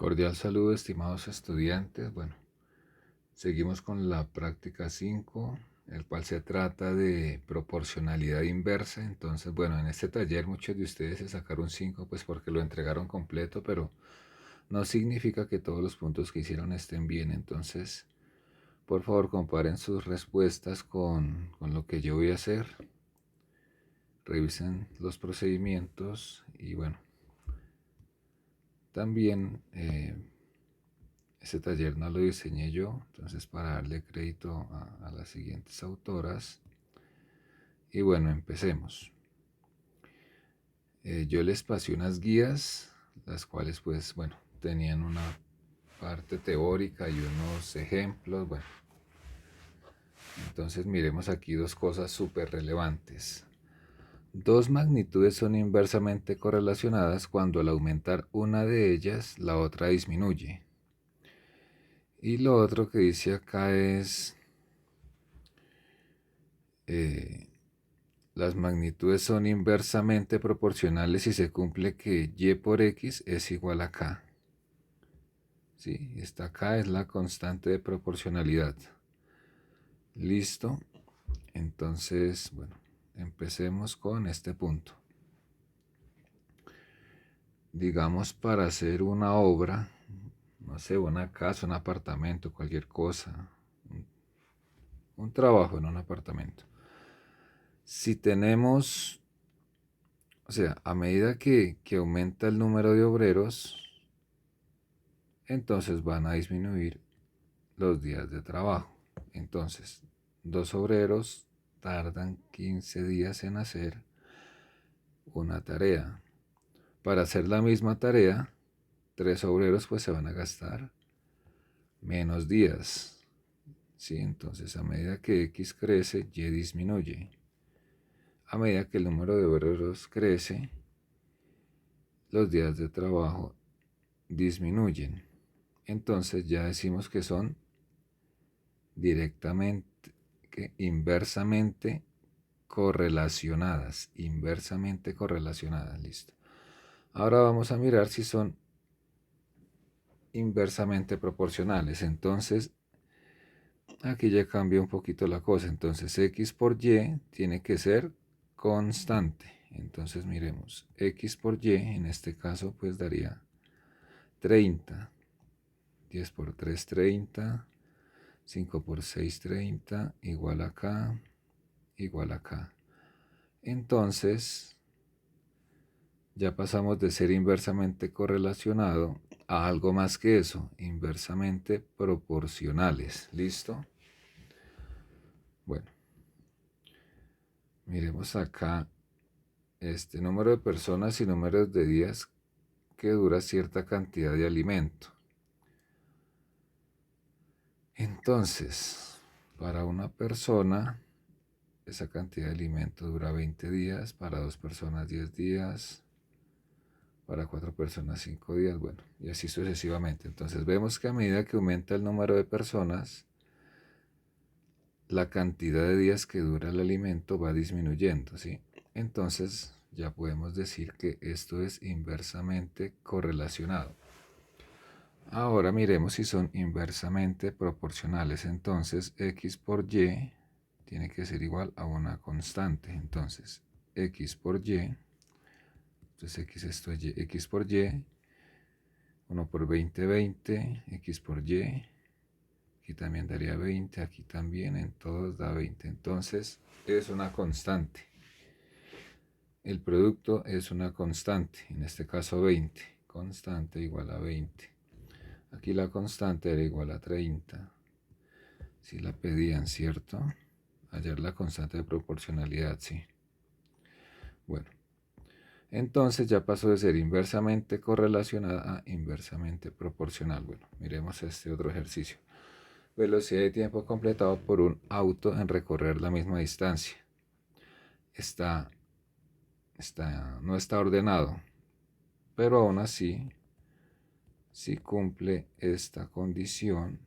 Cordial saludo, estimados estudiantes. Bueno, seguimos con la práctica 5, el cual se trata de proporcionalidad inversa. Entonces, bueno, en este taller muchos de ustedes se sacaron 5 pues porque lo entregaron completo, pero no significa que todos los puntos que hicieron estén bien. Entonces, por favor, comparen sus respuestas con lo que yo voy a hacer. Revisen los procedimientos y bueno, también ese taller no lo diseñé yo, entonces para darle crédito a las siguientes autoras. Y bueno, empecemos. Yo les pasé unas guías, las cuales pues bueno, tenían una parte teórica y unos ejemplos. Bueno, entonces miremos aquí dos cosas súper relevantes. Dos magnitudes son inversamente correlacionadas cuando al aumentar una de ellas, la otra disminuye. Y lo otro que dice acá es, las magnitudes son inversamente proporcionales si se cumple que y por x es igual a k. ¿Sí? Esta k es la constante de proporcionalidad. Listo. Entonces, bueno, empecemos con este punto. Digamos, para hacer una obra, no sé, una casa, un apartamento, cualquier cosa, un trabajo en un apartamento. Si tenemos, o sea, a medida que aumenta el número de obreros, entonces van a disminuir los días de trabajo. Entonces, dos obreros tardan 15 días en hacer una tarea. Para hacer la misma tarea, tres obreros pues se van a gastar menos días. ¿Sí? Entonces, a medida que X crece, Y disminuye. A medida que el número de obreros crece, los días de trabajo disminuyen. Entonces ya decimos que son directamente, inversamente correlacionadas, listo. Ahora vamos a mirar si son inversamente proporcionales. Entonces, aquí ya cambia un poquito la cosa. Entonces, x por y tiene que ser constante. Entonces, miremos, x por y, en este caso, pues daría 30. 10 por 3, 30. 5 por 6, 30. Igual acá, igual acá. Entonces, ya pasamos de ser inversamente correlacionado a algo más que eso, inversamente proporcionales. ¿Listo? Bueno, miremos acá este número de personas y números de días que dura cierta cantidad de alimento. Entonces, para una persona, esa cantidad de alimento dura 20 días, para dos personas 10 días, para cuatro personas 5 días, bueno, y así sucesivamente. Entonces vemos que a medida que aumenta el número de personas, la cantidad de días que dura el alimento va disminuyendo, ¿sí? Entonces ya podemos decir que esto es inversamente correlacionado. Ahora miremos si son inversamente proporcionales. Entonces x por y tiene que ser igual a una constante. Entonces x por y, entonces x esto es y, x por y, 1 por 20, 20, x por y, aquí también daría 20, aquí también, en todos da 20. Entonces es una constante. El producto es una constante, en este caso 20. Constante igual a 20. Aquí la constante era igual a 30. Si la pedían, ¿cierto? Hallar la constante de proporcionalidad, sí. Bueno, entonces ya pasó de ser inversamente correlacionada a inversamente proporcional. Bueno, miremos este otro ejercicio. Velocidad de tiempo completado por un auto en recorrer la misma distancia. No está ordenado, pero aún así, si cumple esta condición,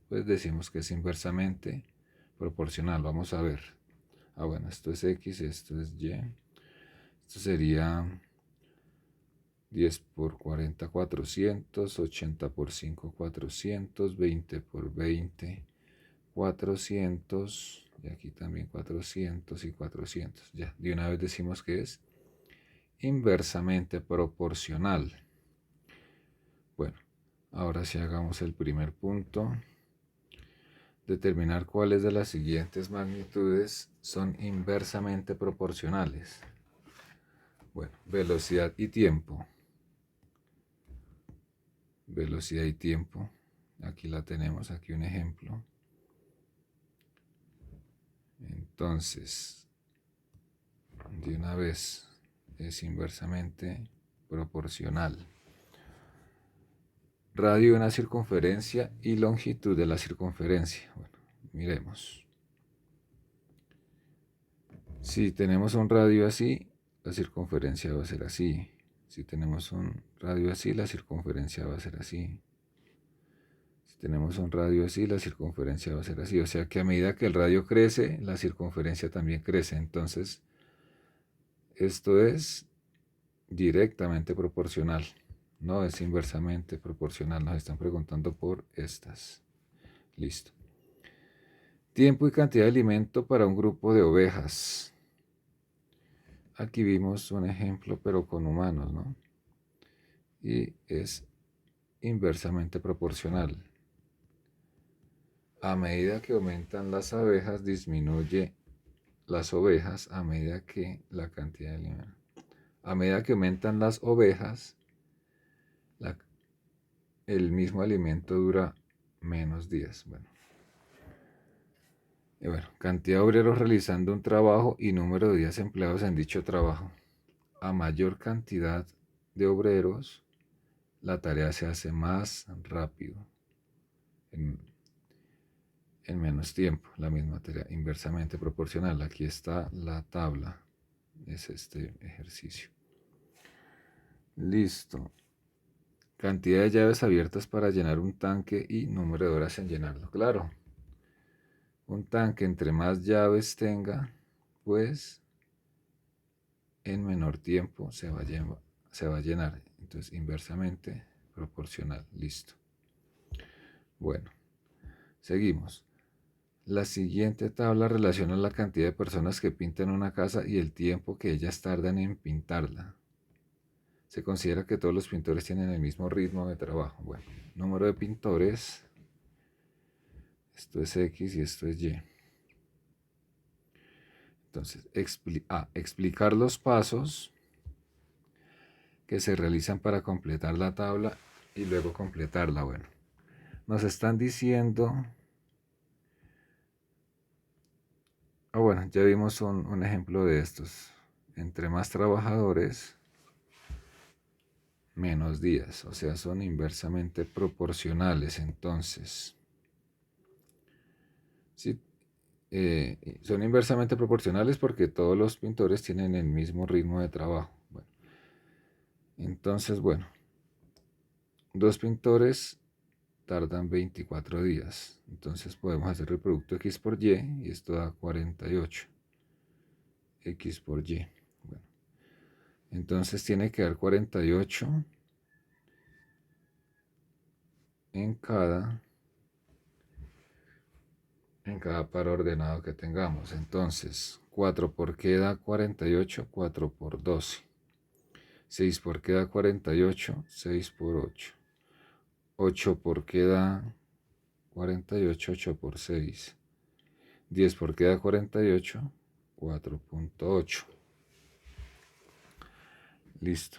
pues decimos que es inversamente proporcional. Vamos a ver. Bueno, esto es X, esto es Y. Esto sería 10 por 40, 400, 80 por 5, 400, 20 por 20, 400, y aquí también 400 y 400. Ya, de una vez decimos que es inversamente proporcional. Bueno, ahora sí hagamos el primer punto. Determinar cuáles de las siguientes magnitudes son inversamente proporcionales. Bueno, velocidad y tiempo. Velocidad y tiempo. Aquí la tenemos, aquí un ejemplo. Entonces, de una vez es inversamente proporcional. Radio de una circunferencia y longitud de la circunferencia. Bueno, miremos. Si tenemos un radio así, la circunferencia va a ser así. Si tenemos un radio así, la circunferencia va a ser así. Si tenemos un radio así, la circunferencia va a ser así. O sea que a medida que el radio crece, la circunferencia también crece. Entonces, esto es directamente proporcional. No es inversamente proporcional. Nos están preguntando por estas. Listo. Tiempo y cantidad de alimento para un grupo de ovejas. Aquí vimos un ejemplo, pero con humanos, ¿no? Y es inversamente proporcional. A medida que aumentan las abejas, disminuye las ovejas a medida que la cantidad de alimento. A medida que aumentan las ovejas, el mismo alimento dura menos días. Bueno, cantidad de obreros realizando un trabajo y número de días empleados en dicho trabajo. A mayor cantidad de obreros, la tarea se hace más rápido, en menos tiempo, la misma tarea, inversamente proporcional. Aquí está la tabla, es este ejercicio. Listo. Cantidad de llaves abiertas para llenar un tanque y número de horas en llenarlo. Claro, un tanque entre más llaves tenga, pues en menor tiempo se va a llenar. Entonces, inversamente proporcional. Listo. Bueno, seguimos. La siguiente tabla relaciona la cantidad de personas que pintan una casa y el tiempo que ellas tardan en pintarla. Se considera que todos los pintores tienen el mismo ritmo de trabajo. Bueno, número de pintores. Esto es X y esto es Y. Entonces, explicar los pasos que se realizan para completar la tabla y luego completarla. Bueno, nos están diciendo... bueno, ya vimos un ejemplo de estos. Entre más trabajadores, menos días. O sea, son inversamente proporcionales. Entonces, sí, son inversamente proporcionales porque todos los pintores tienen el mismo ritmo de trabajo. Bueno, entonces, bueno, dos pintores tardan 24 días. Entonces podemos hacer el producto X por Y y esto da 48. X por Y. Bueno, entonces tiene que dar 48 en cada par ordenado que tengamos. Entonces, 4 por qué da 48, 4 por 12. 6 por qué da 48, 6 por 8. 8 por qué da 48, 8 por 6. 10 por qué da 48, 4.8. Listo.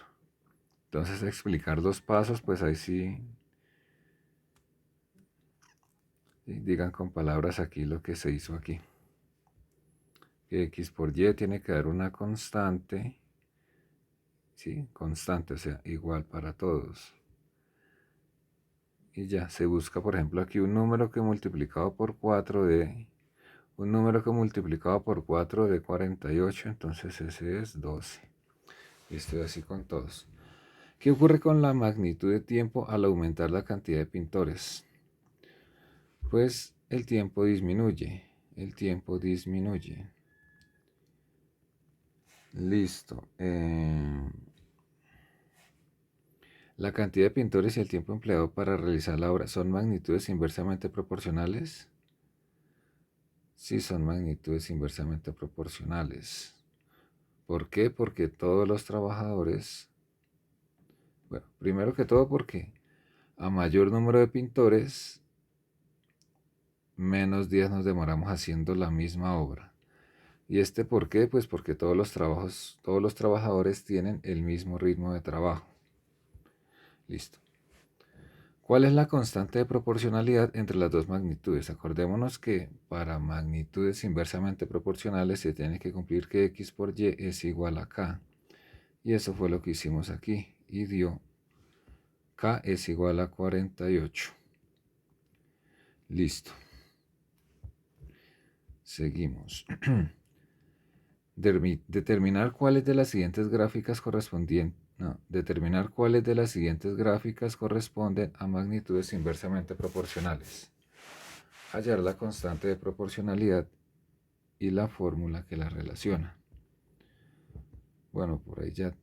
Entonces, explicar los pasos, pues ahí sí, digan con palabras aquí lo que se hizo aquí. Que X por Y tiene que dar una constante, ¿sí? Constante, o sea, igual para todos. Y ya, se busca, por ejemplo, aquí un número que multiplicado por 4 de... Un número que multiplicado por 4 de 48, entonces ese es 12. Y estoy así con todos. ¿Qué ocurre con la magnitud de tiempo al aumentar la cantidad de pintores? Pues el tiempo disminuye. El tiempo disminuye. Listo. La cantidad de pintores y el tiempo empleado para realizar la obra son magnitudes inversamente proporcionales. Sí, son magnitudes inversamente proporcionales. ¿Por qué? Porque todos los trabajadores, bueno, primero que todo porque a mayor número de pintores, menos días nos demoramos haciendo la misma obra. ¿Y este por qué? Pues porque todos los trabajadores tienen el mismo ritmo de trabajo. Listo. ¿Cuál es la constante de proporcionalidad entre las dos magnitudes? Acordémonos que para magnitudes inversamente proporcionales se tiene que cumplir que x por y es igual a k. Y eso fue lo que hicimos aquí. Y dio k es igual a 48. Listo. Seguimos. Determinar cuáles de las siguientes gráficas determinar cuáles de las siguientes gráficas corresponden a magnitudes inversamente proporcionales. Hallar la constante de proporcionalidad y la fórmula que la relaciona. Bueno, por ahí ya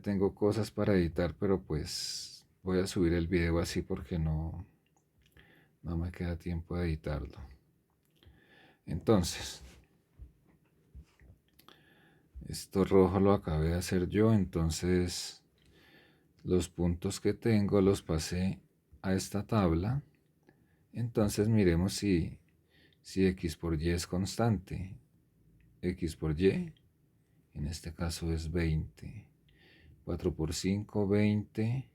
tengo cosas para editar, pero pues voy a subir el video así porque no me queda tiempo de editarlo. Entonces, esto rojo lo acabé de hacer yo, entonces los puntos que tengo los pasé a esta tabla. Entonces miremos si x por y es constante. X por y, en este caso es 20. 4 por 5, 20.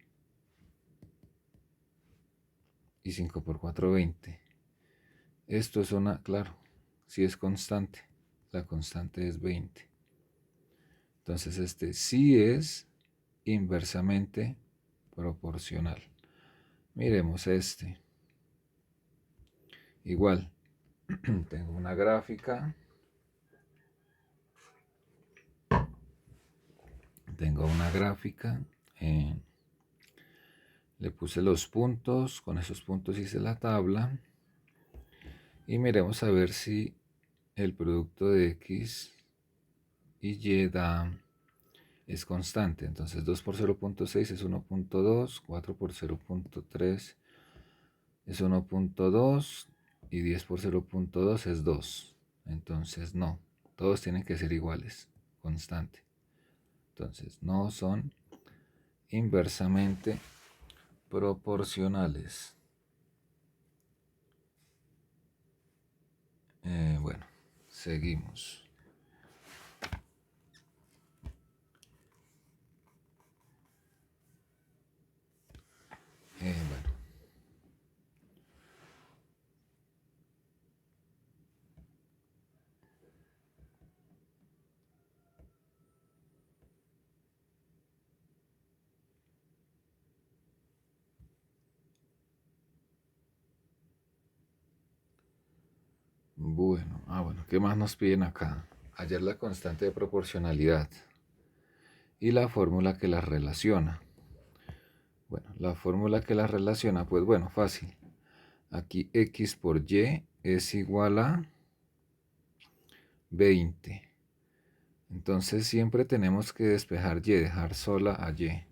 Y 5 por 4, 20. Esto es claro, si es constante. La constante es 20. Entonces este sí es inversamente proporcional. Miremos este. Igual, tengo una gráfica. Le puse los puntos, con esos puntos hice la tabla. Y miremos a ver si el producto de x y y es constante. Entonces 2 por 0.6 es 1.2, 4 por 0.3 es 1.2 y 10 por 0.2 es 2. Entonces no, todos tienen que ser iguales, constante. Entonces no son inversamente proporcionales. Bueno, seguimos. Bueno. Bueno, ¿qué más nos piden acá? Hallar la constante de proporcionalidad y la fórmula que las relaciona. Bueno, la fórmula que las relaciona, pues bueno, fácil. Aquí x por y es igual a 20. Entonces siempre tenemos que despejar y, dejar sola a y.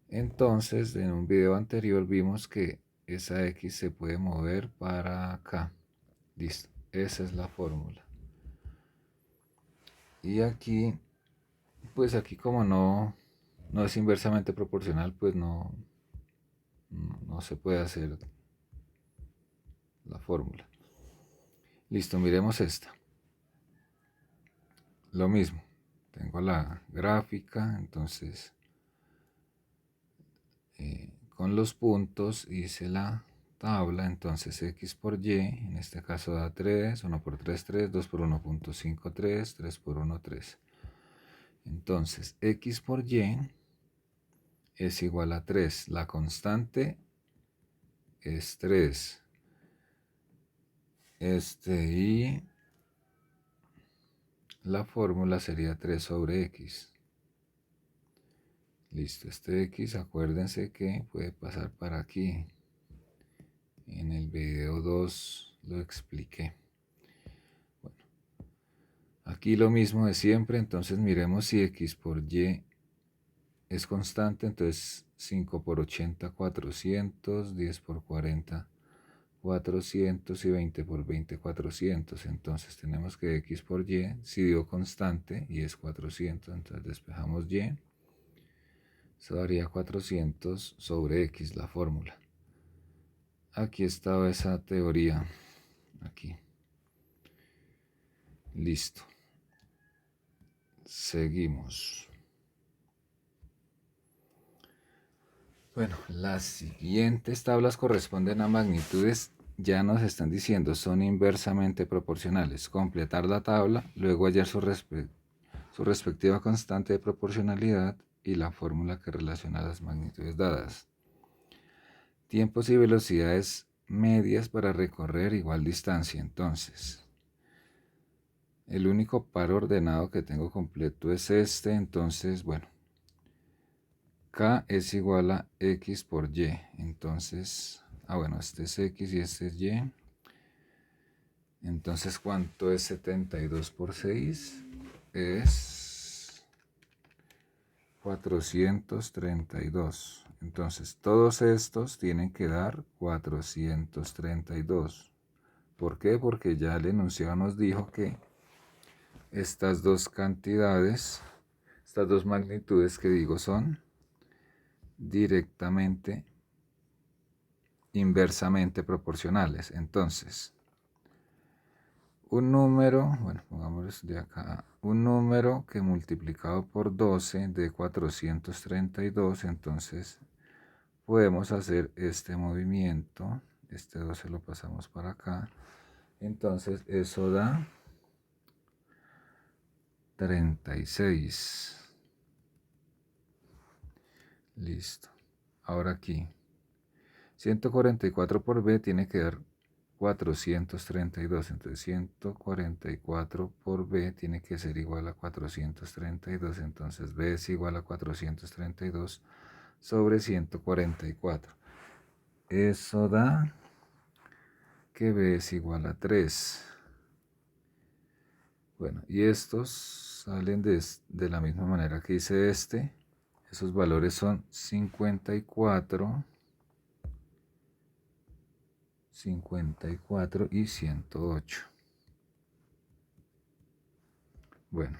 Entonces, en un video anterior vimos que esa x se puede mover para acá. Listo, esa es la fórmula. Y aquí, pues aquí como no es inversamente proporcional, pues no se puede hacer la fórmula. Listo, miremos esta. Lo mismo, tengo la gráfica, entonces con los puntos hice la tabla, entonces x por y, en este caso da 3, 1 por 3, 3, 2 por 1.5, 3, 3 por 1, 3. Entonces x por y es igual a 3, la constante es 3. Y la fórmula sería 3 sobre x. Listo, este x, acuérdense que puede pasar para aquí. En el video 2 lo expliqué. Bueno, aquí lo mismo de siempre, entonces miremos si x por y es constante, entonces 5 por 80, 400, 10 por 40, 400 y 20 por 20, 400. Entonces tenemos que x por y, si dio constante y es 400, entonces despejamos y. Eso daría 400 sobre x, la fórmula. Aquí estaba esa teoría. Aquí. Listo. Seguimos. Bueno, las siguientes tablas corresponden a magnitudes, ya nos están diciendo, son inversamente proporcionales. Completar la tabla, luego hallar su respectiva constante de proporcionalidad y la fórmula que relaciona las magnitudes dadas. Tiempos y velocidades medias para recorrer igual distancia. Entonces, el único par ordenado que tengo completo es este. Entonces, bueno, K es igual a X por Y. Entonces, bueno, este es X y este es Y. Entonces, ¿cuánto es 72 por 6? Es 432. Entonces, todos estos tienen que dar 432. ¿Por qué? Porque ya el enunciado nos dijo que estas dos cantidades, estas dos magnitudes que digo son directamente, inversamente proporcionales. Entonces, un número, bueno, pongámoslo de acá, un número que multiplicado por 12 de 432, entonces podemos hacer este movimiento, este 12 lo pasamos para acá, entonces eso da 36. Listo. Ahora aquí, 144 por b tiene que dar 432, entonces 144 por b tiene que ser igual a 432, entonces b es igual a 432 sobre 144. Eso da que b es igual a 3. Bueno, y estos salen de la misma manera que hice este. Esos valores son 54 y 108. Bueno,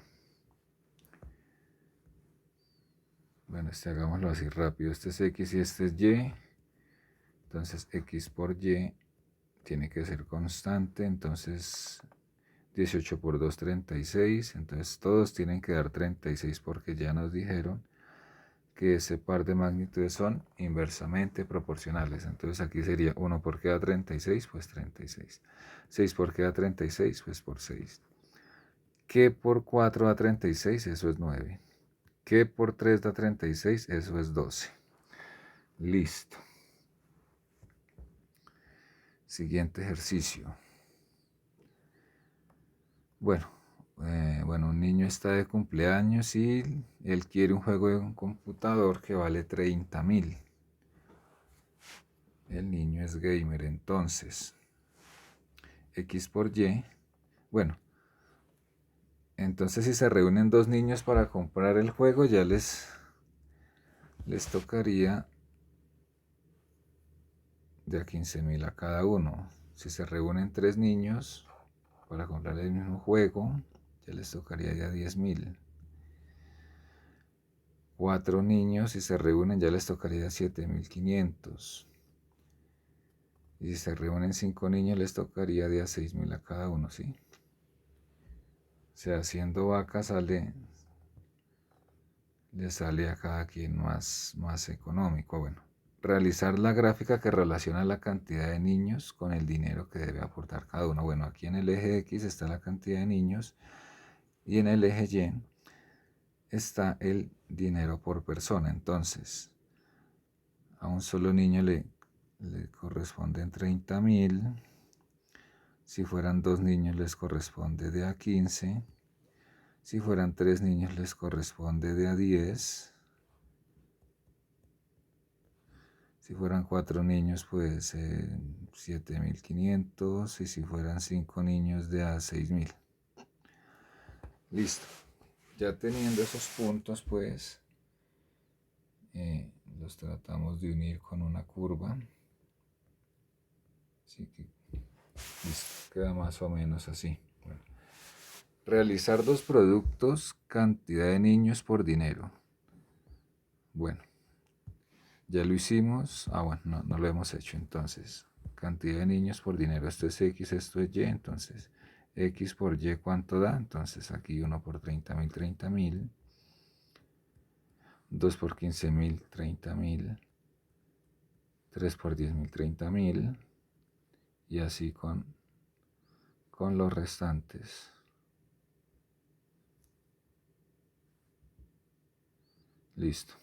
hagámoslo así rápido. Este es X y este es Y. Entonces X por Y tiene que ser constante. Entonces 18 por 2, 36. Entonces todos tienen que dar 36 porque ya nos dijeron que ese par de magnitudes son inversamente proporcionales. Entonces aquí sería 1 por qué da 36, pues 36. 6 por qué da 36, pues por 6. ¿Qué por 4 da 36? Eso es 9. ¿Qué por 3 da 36? Eso es 12. Listo. Siguiente ejercicio. Bueno, un niño está de cumpleaños y él quiere un juego de un computador que vale 30.000. El niño es gamer, entonces X por Y. Bueno, entonces si se reúnen dos niños para comprar el juego, ya les tocaría de a 15.000 a cada uno. Si se reúnen tres niños para comprar el mismo juego, ya les tocaría ya 10.000. 4 niños, si se reúnen, ya les tocaría 7.500. Y si se reúnen 5 niños, les tocaría de a 6.000 a cada uno, ¿sí? O sea, haciendo vaca le sale a cada quien más económico. Bueno, realizar la gráfica que relaciona la cantidad de niños con el dinero que debe aportar cada uno. Bueno, aquí en el eje X está la cantidad de niños y en el eje Y está el dinero por persona. Entonces, a un solo niño le corresponden 30.000. Si fueran dos niños les corresponde de a 15. Si fueran tres niños les corresponde de a 10. Si fueran 4 niños, pues 7.500. Y si fueran 5 niños, de a 6.000. Listo. Ya teniendo esos puntos, pues los tratamos de unir con una curva. Así que listo, queda más o menos así. Bueno. Realizar dos productos, cantidad de niños por dinero. Bueno, ya lo hicimos. Bueno, no lo hemos hecho. Entonces, cantidad de niños por dinero. Esto es X, esto es Y. Entonces, X por Y, ¿cuánto da? Entonces, aquí 1 por 30.000, 30.000. 2 por 15.000, 30.000. 3 por 10.000, 30.000. Y así con los restantes. Listo.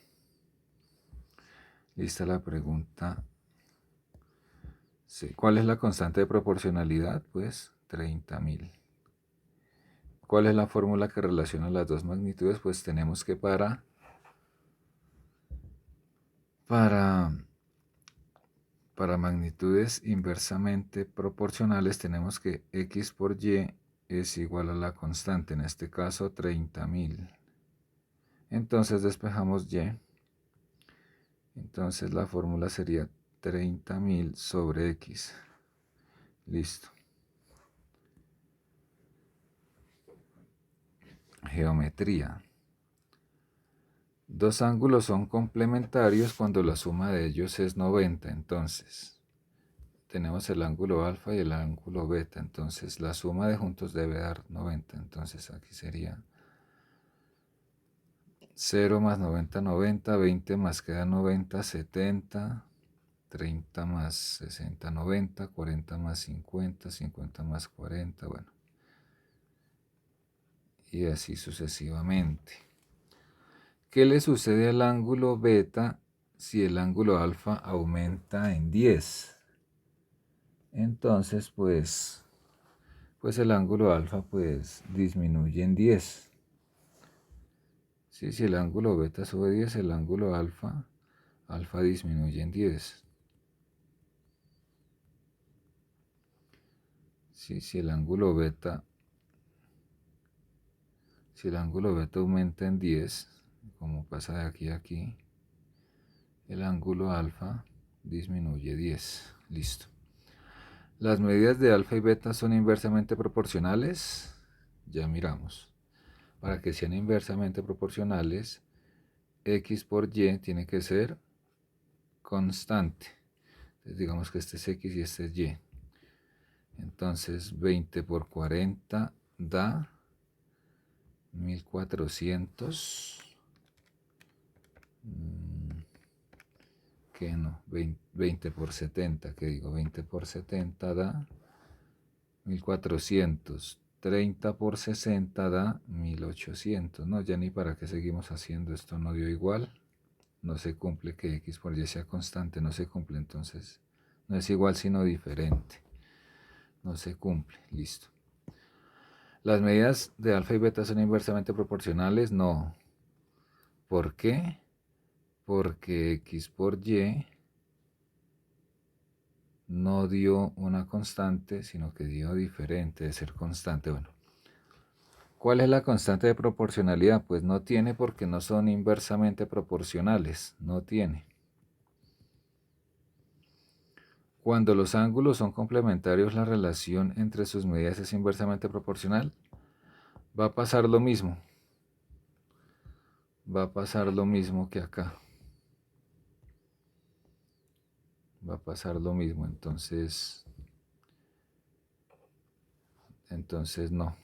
Lista la pregunta. Sí. ¿Cuál es la constante de proporcionalidad? Pues 30.000. ¿Cuál es la fórmula que relaciona las dos magnitudes? Pues tenemos que para magnitudes inversamente proporcionales tenemos que X por Y es igual a la constante, en este caso 30.000. Entonces despejamos Y. Entonces la fórmula sería 30.000 sobre X. Listo. Geometría. Dos ángulos son complementarios cuando la suma de ellos es 90. Entonces, tenemos el ángulo alfa y el ángulo beta. Entonces, la suma de juntos debe dar 90. Entonces, aquí sería 0 más 90, 90, 20 más queda 90, 70, 30 más 60, 90, 40 más 50, 50 más 40, bueno. Y así sucesivamente. ¿Qué le sucede al ángulo beta si el ángulo alfa aumenta en 10? Entonces, pues el ángulo alfa pues disminuye en 10. ¿Sí? Si el ángulo beta sube 10, el ángulo alfa disminuye en 10. ¿Sí? Si el ángulo beta aumenta en 10, como pasa de aquí a aquí, el ángulo alfa disminuye 10. Listo. Las medidas de alfa y beta son inversamente proporcionales. Ya miramos. Para que sean inversamente proporcionales, X por Y tiene que ser constante. Entonces digamos que este es X y este es Y. Entonces 20 por 40 da 1400. Que no, 20 por 70, que digo, 20 por 70 da 1400. 30 por 60 da 1800. No, ya ni para qué seguimos haciendo, esto no dio igual. No se cumple que X por Y sea constante, no se cumple, entonces no es igual sino diferente. No se cumple, listo. ¿Las medidas de alfa y beta son inversamente proporcionales? No. ¿Por qué? Porque X por Y no dio una constante, sino que dio diferente de ser constante. Bueno, ¿cuál es la constante de proporcionalidad? Pues no tiene porque no son inversamente proporcionales, no tiene. Cuando los ángulos son complementarios, la relación entre sus medidas es inversamente proporcional. Va a pasar lo mismo. Va a pasar lo mismo que acá. Va a pasar lo mismo, entonces no.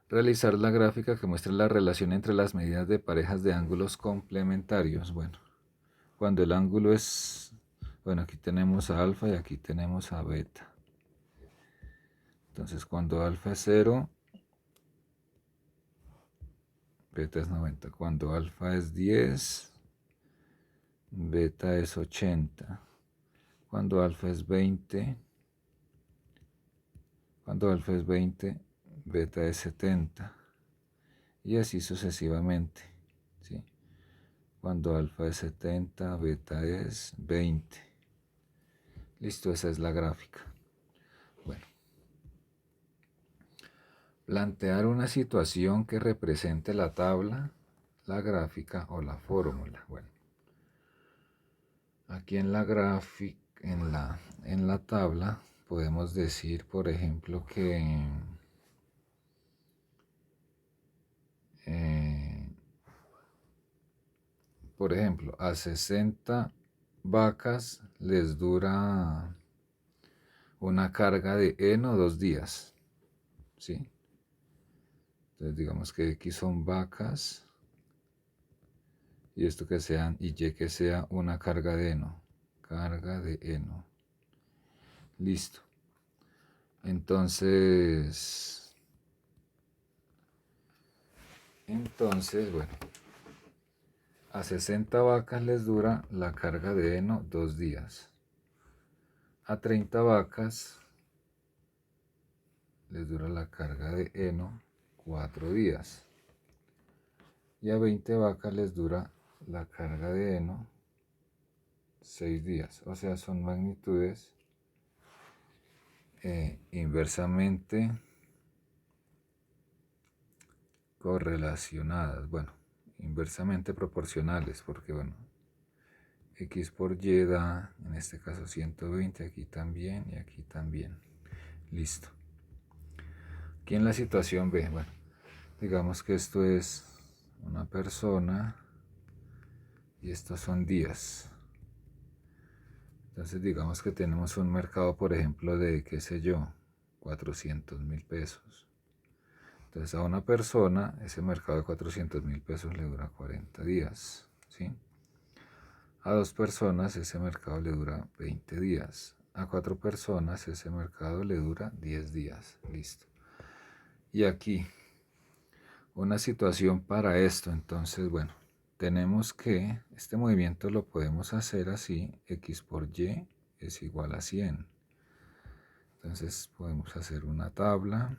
Realizar la gráfica que muestra la relación entre las medidas de parejas de ángulos complementarios. Bueno, cuando el ángulo es, bueno, aquí tenemos a alfa y aquí tenemos a beta. Entonces cuando alfa es 0, beta es 90. Cuando alfa es 10, beta es 80. Cuando alfa es 20, beta es 70. Y así sucesivamente. ¿Sí? Cuando alfa es 70, beta es 20. Listo, esa es la gráfica. Bueno. Plantear una situación que represente la tabla, la gráfica o la fórmula. Bueno, Aquí en la gráfica, en la tabla, podemos decir, por ejemplo, que por ejemplo, a 60 vacas les dura una carga de heno 2 días, ¿sí? Entonces digamos que X son vacas y esto que sean y Y que sea una carga de heno. Carga de heno. Listo. Entonces, bueno, a 60 vacas les dura la carga de heno 2 días. A 30 vacas les dura la carga de heno 4 días. Y a 20 vacas les dura la carga de heno 6 días. O sea, son magnitudes inversamente correlacionadas. Bueno, inversamente proporcionales, porque bueno, X por Y da, en este caso 120, aquí también y aquí también. Listo. Aquí en la situación B, bueno, digamos que esto es una persona y estos son días. Entonces digamos que tenemos un mercado, por ejemplo, de, qué sé yo, 400.000 pesos. Entonces a una persona ese mercado de 400.000 pesos le dura 40 días, ¿sí? A 2 personas ese mercado le dura 20 días. A 4 personas ese mercado le dura 10 días. Listo. Y aquí, una situación para esto. Entonces, bueno, tenemos que, este movimiento lo podemos hacer así, X por Y es igual a 100. Entonces podemos hacer una tabla.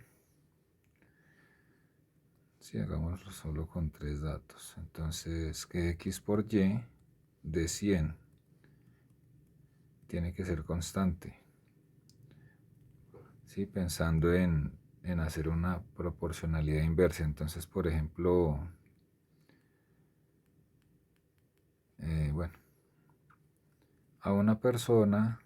Si hagámoslo solo con 3 datos. Entonces, que X por Y de 100 tiene que ser constante. ¿Sí? Pensando en hacer una proporcionalidad inversa. Entonces, por ejemplo, bueno, a una persona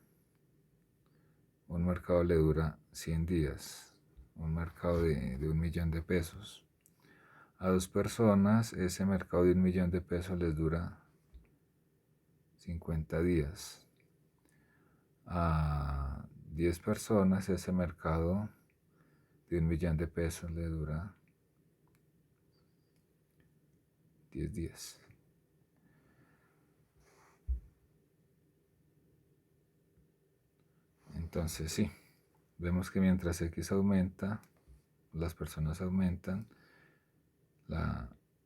un mercado le dura 100 días, un mercado de 1.000.000 de pesos. A 2 personas ese mercado de 1.000.000 de pesos les dura 50 días. A 10 personas ese mercado de 1.000.000 de pesos le dura 10 días. Entonces sí, vemos que mientras X aumenta, las personas aumentan,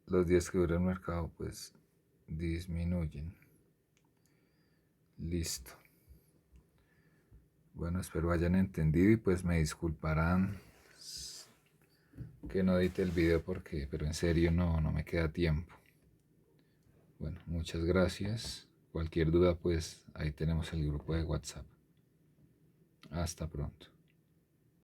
los días que dura el mercado pues disminuyen. Listo. Bueno, espero hayan entendido y pues me disculparán que no edite el video porque, pero en serio no me queda tiempo. Bueno, muchas gracias. Cualquier duda pues ahí tenemos el grupo de WhatsApp. Hasta pronto.